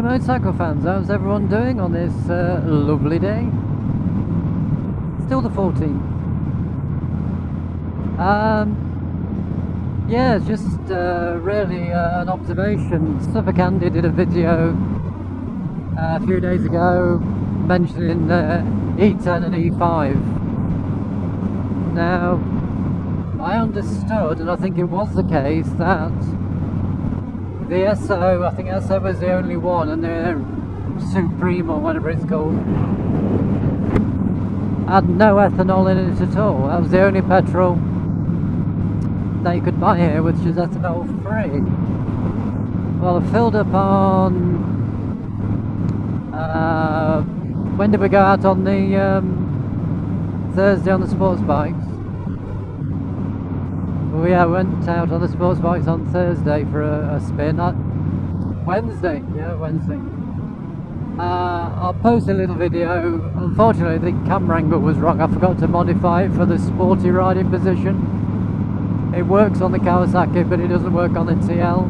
motorcycle fans, how's everyone doing on this lovely day? Still the 14th. Yeah, it's just really an observation. Suffolk Andy did a video a few days ago mentioning E10 and E5. Now, I understood, and I think it was the case, that the SO, I think SO was the only one, and the Supreme or whatever it's called, had no ethanol in it at all. That was the only petrol that you could buy here, which is ethanol free. Well, I filled up on when did we go out on the Thursday on the sports bikes? Well, yeah, we went out on the sports bikes on Thursday for a spin. Wednesday. I'll post a little video. Unfortunately, the camera angle was wrong. I forgot to modify it for the sporty riding position. It works on the Kawasaki, but it doesn't work on the TL.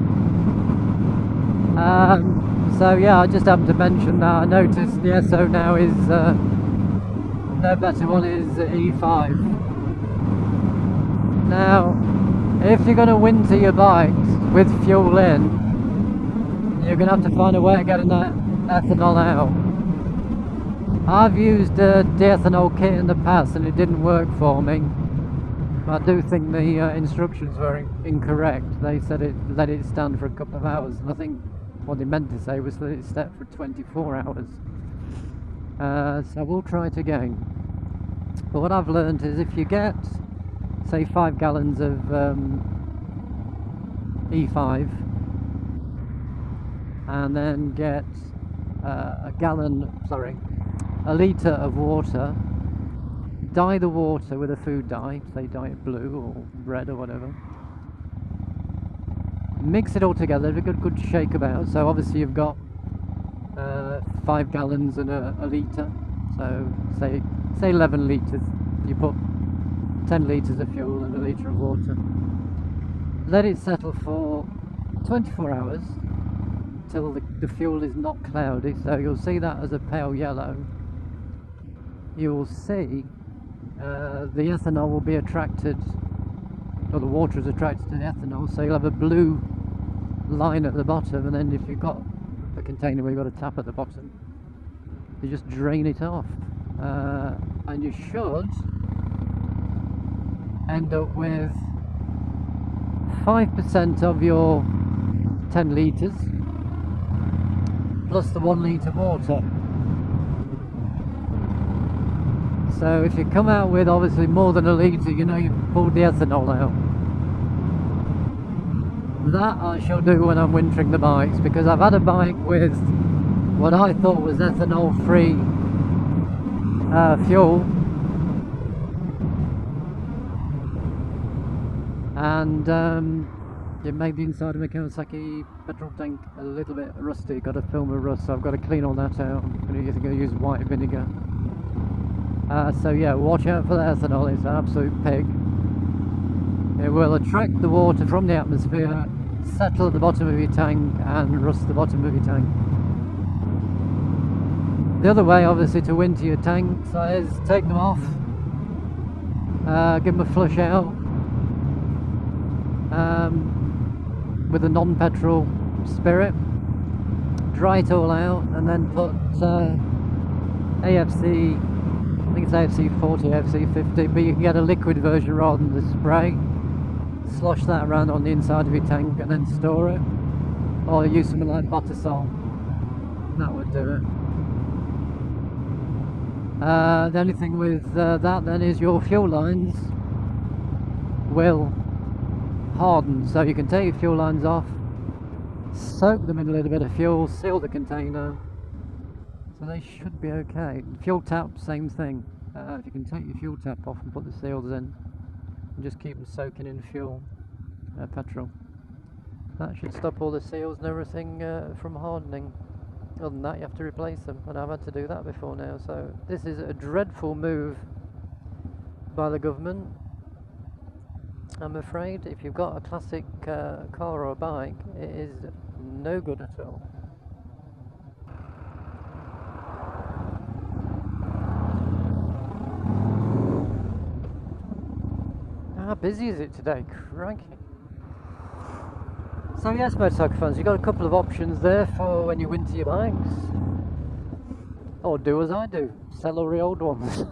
So yeah, I just happened to mention that. I noticed the SO now is no better one is E5. Now, if you're going to winter your bikes with fuel in, you're going to have to find a way of getting that ethanol out. I've used a de-ethanol kit in the past and it didn't work for me. I do think the instructions were incorrect. They said let it stand for a couple of hours, and I think what they meant to say was let it stand for 24 hours. So we'll try it again. But what I've learned is if you get, say, 5 gallons of E5 and then get a litre of water, dye the water with a food dye, say dye it blue or red or whatever, mix it all together, give it a good shake about. So obviously you've got 5 gallons and a litre, so say 11 litres. You put 10 litres of fuel and a litre of water. Let it settle for 24 hours till the fuel is not cloudy, so you'll see that as a pale yellow. You'll see the ethanol will be attracted, or the water is attracted to the ethanol, so you'll have a blue line at the bottom, and then if you've got a container where you've got a tap at the bottom, you just drain it off, and you should end up with 5% of your 10 litres plus the 1 litre water. So if you come out with obviously more than a litre, you know you've pulled the ethanol out. That I shall do when I'm wintering the bikes, because I've had a bike with what I thought was ethanol free fuel, and it made the inside of my Kawasaki petrol tank a little bit rusty. Got a film of rust, so I've got to clean all that out. I'm going to use white vinegar. So yeah, watch out for the ethanol. It's an absolute pig. It will attract the water from the atmosphere, settle at the bottom of your tank and rust the bottom of your tank. The other way obviously to winter your tanks is take them off, give them a flush out with a non-petrol spirit, dry it all out, and then put AFC, I think it's AFC 40, AFC 50, but you can get a liquid version rather than the spray. Slosh that around on the inside of your tank and then store it, or use something like Bottasol. That would do it. The only thing with that then is your fuel lines will harden, so you can take your fuel lines off, soak them in a little bit of fuel, seal the container, so they should be okay. Fuel tap, same thing. If you can take your fuel tap off and put the seals in and just keep them soaking in fuel, petrol, that should stop all the seals and everything from hardening. Other than that, you have to replace them, and I've had to do that before now. So this is a dreadful move by the government. I'm afraid if you've got a classic car or a bike, it is no good at all. How busy is it today? Crikey. So yes, motorcycle fans, you've got a couple of options there for when you winter your bikes. Or do as I do, sell all the old ones.